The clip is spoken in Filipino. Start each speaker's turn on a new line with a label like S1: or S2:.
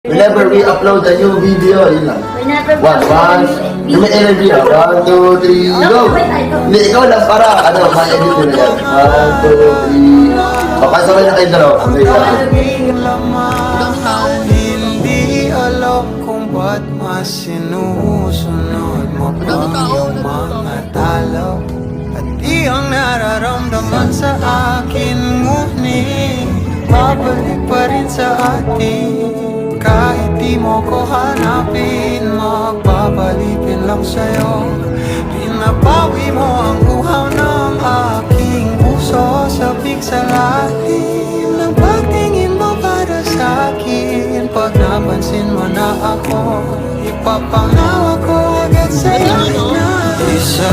S1: Whenever we upload a new video, yun lang. Yung may energy na. 1, 2, 3, go! Hindi, ikaw lang para, ma-edit mo na yan. 1, 2, 3. Pasok na kayo dalaw.
S2: Hindi alam kung ba't mas sinusunod mo pa yung mga talo at iyong nararamdaman sa akin, ngunit babalik pa rin sa atin. Kahit di mo ko hanapin, magbabalikin lang sa'yo. Pinapawi mo ang uhaw ng aking puso, sabik sa lalim ng pagtingin mo para sa'kin. Pag napansin mo na ako, ipapanawa ko agad sa'yo na isa